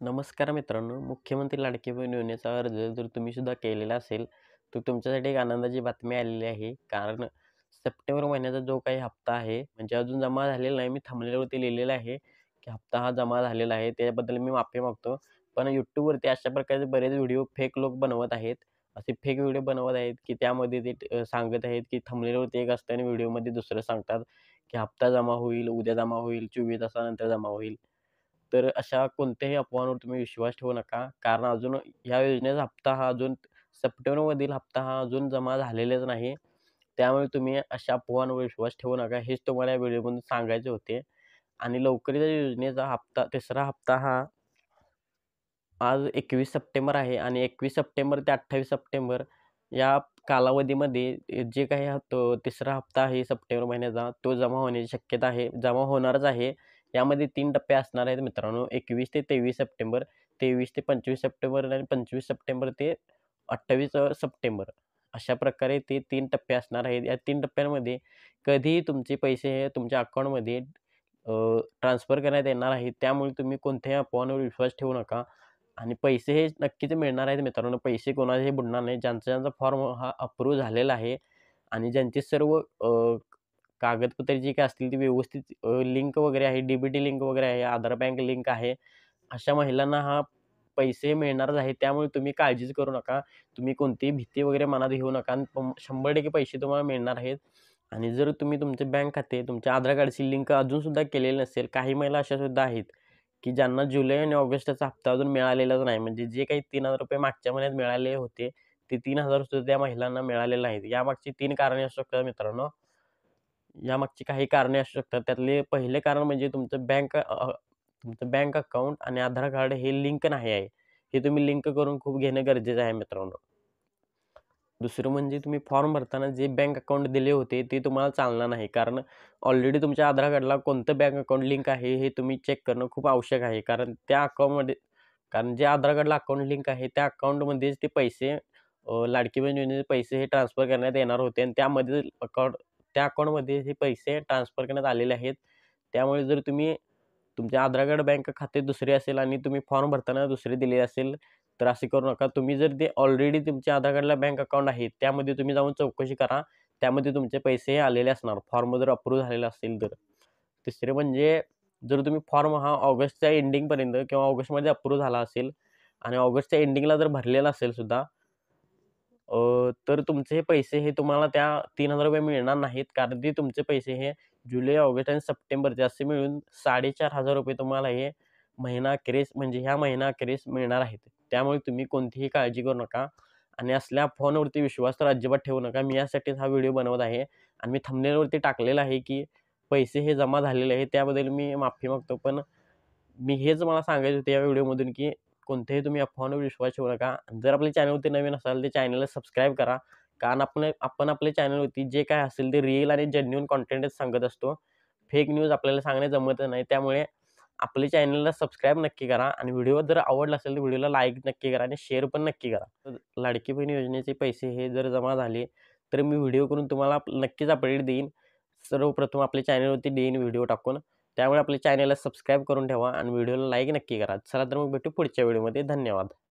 नमस्कार मित्रांनो, मुख्यमंत्री लाडकी बहीण योजनेचा अर्ज जर तुम्ही सुद्धा केलेला असेल, तर तुमच्यासाठी एक आनंदाची बातमी आलेली आहे. कारण सप्टेंबर महिन्याचा जो काही हप्ता आहे, म्हणजे अजून जमा झालेला नाही. मी थंबनेलवरती लिहिलेलं आहे, की हप्ता हा जमा झालेला आहे. त्याबद्दल मी माफी मागतो. पण YouTubeवरती अशा प्रकारचे बरेच व्हिडिओ फेक लोक बनवत आहेत. असे फेक व्हिडिओ बनवत आहेत, की त्यामध्ये ते सांगत आहेत, की थंबनेलवरती एक असतं आणि व्हिडिओमध्ये दुसरं सांगतात, की हप्ता जमा होईल, उद्या जमा होईल, 24 तासानंतर जमा होईल. तर अशा कोणत्याही अफवांवर तुम्ही विश्वास ठेवू नका. कारण अजून या योजनेचा हप्ता हा अजून सप्टेंबरमधील हप्ता हा अजून जमा झालेलाच नाही. त्यामुळे तुम्ही अशा अफवांवर विश्वास ठेवू नका. हेच तुम्हाला या व्हिडिओमधून सांगायचे होते. आणि लवकरच या योजनेचा हप्ता तिसरा हप्ता हा आज 21 सप्टेंबर आहे आणि 21 सप्टेंबर ते 28 सप्टेंबर या कालावधीमध्ये जे काही तिसरा हप्ता आहे सप्टेंबर महिन्याचा, तो जमा होण्याची शक्यता आहे. जमा होणारच आहे. यामध्ये 3 टप्पे असणार आहेत मित्रांनो. 21 ते 23 सप्टेंबर, 23 ते 25 सप्टेंबर आणि 25 सप्टेंबर ते 28 सप्टेंबर. अशा प्रकारे ते 3 टप्पे असणार आहेत. या 3 टप्प्यांमध्ये कधीही तुमचे पैसे हे तुमच्या अकाउंटमध्ये ट्रान्सफर करण्यात येणार आहेत. त्यामुळे तुम्ही कोणत्याही अफवांवर विश्वास ठेवू नका. आणि पैसे हे नक्कीच मिळणार आहेत मित्रांनो. पैसे कोणाचेही बुडणार नाही. ज्यांचा फॉर्म हा अप्रूव्ह झालेला आहे आणि ज्यांची सर्व कागदपत्रे जी काही असतील ती व्यवस्थित लिंक वगैरे आहे, डी-बी-टी लिंक वगैरे आहे, आधार बँक लिंक आहे. अशा महिलांना हा पैसे मिळणारच आहे. त्यामुळे तुम्ही काळजीच करू नका. तुम्ही कोणतीही भीती वगैरे मनात घेऊ नका आणि 100% पैसे तुम्हाला मिळणार आहेत. आणि जर तुम्ही तुमचे बँक खाते, तुमच्या आधार कार्डची लिंक अजूनसुद्धा केलेली नसेल, काही महिला अशा सुद्धा आहेत, की ज्यांना जुलै आणि ऑगस्टचा हप्ता अजून मिळालेलाच नाही. म्हणजे जे काही ₹3000 मागच्या महिन्यात मिळाले होते, ते 3000 सुद्धा त्या महिलांना मिळालेले नाहीत. यामागची 3 कारणे असू शकतात मित्रांनो. यामागची काही कारणे असू शकतात. त्यातले पहिले कारण म्हणजे तुमचं बँक अकाउंट आणि आधार कार्ड हे लिंक नाही आहे. हे तुम्ही लिंक करून खूप घेणं गरजेचं आहे मित्रांनो. दुसरं म्हणजे तुम्ही फॉर्म भरताना जे बँक अकाउंट दिले होते ते तुम्हाला चालणार नाही. कारण ऑलरेडी तुमच्या आधार कार्डला कोणतं बँक अकाउंट लिंक आहे हे तुम्ही चेक करणं खूप आवश्यक आहे. कारण जे आधार कार्डला अकाउंट लिंक आहे त्या अकाउंटमध्येच ते पैसे लाडकी बहीण योजनेचे पैसे हे ट्रान्सफर करण्यात येणार होते आणि त्या अकाउंटमध्ये हे पैसे ट्रान्सफर करण्यात आलेले आहेत. त्यामुळे जर तुम्ही तुमचे आधार कार्ड बँक खाते दुसरे असेल आणि तुम्ही फॉर्म भरताना दुसरे दिले असेल, तर असे करू नका. तुम्ही जर ते ऑलरेडी तुमच्या आधार कार्डला बँक अकाउंट आहे, त्यामध्ये तुम्ही जाऊन चौकशी करा. त्यामध्ये तुमचे पैसे आलेले असणार. फॉर्म जर अप्रूव्ह झालेला असेल तर. तिसरे म्हणजे जर तुम्ही फॉर्म हा ऑगस्टच्या एंडिंगपर्यंत किंवा ऑगस्टमध्ये अप्रूव्ह झाला असेल आणि ऑगस्टच्या एंडिंगला जर भरलेला असेल सुद्धा, तर तुमचे हे पैसे हे तुम्हाला त्या ₹3000 मिळणार नाहीत. कारण ते तुमचे पैसे हे जुलै, ऑगस्ट आणि सप्टेंबरचे असे मिळून ₹4500 तुम्हाला हे महिनाअखेरीस म्हणजे ह्या महिनाअखेरीस मिळणार आहेत. त्यामुळे तुम्ही कोणतीही काळजी करू नका आणि असल्या फोनवरती विश्वास तर अजिबात ठेवू नका. मी यासाठीच हा व्हिडिओ बनवत आहे आणि मी थंबनेलवरती टाकलेलं आहे, की पैसे हे जमा झालेले आहेत. त्याबद्दल मी माफी मागतो. पण मी हेच मला सांगायचं होतं या व्हिडिओमधून, की कोणत्याही तुम्ही अफवांवर विश्वास ठेवू नका. जर आपल्या चॅनलवरती नवीन असाल, तर चॅनलला सबस्क्राईब करा. कारण आपण आपल्या चॅनलवरती जे काय असेल ते रिअल आणि जेन्युइन कंटेंटच सांगत असतो. फेक न्यूज आपल्याला सांगणे जमतच नाही. त्यामुळे आपल्या चॅनलला सबस्क्राईब नक्की करा आणि व्हिडिओ जर आवडला असेल, तर व्हिडिओला लाईक नक्की करा आणि शेअर पण नक्की करा. तर लाडकी बहीण योजनेचे पैसे हे जर जमा झाले, तर मी व्हिडिओ करून तुम्हाला नक्कीच अपडेट देईन. सर्वप्रथम आपल्या चॅनलवरती देईन व्हिडिओ टाकून. त्यामुळे आपल्या चॅनलला सबस्क्राईब करून ठेवा आणि व्हिडिओला लाईक नक्की करा. चला तर मग भेटू पुढच्या व्हिडिओमध्ये. धन्यवाद.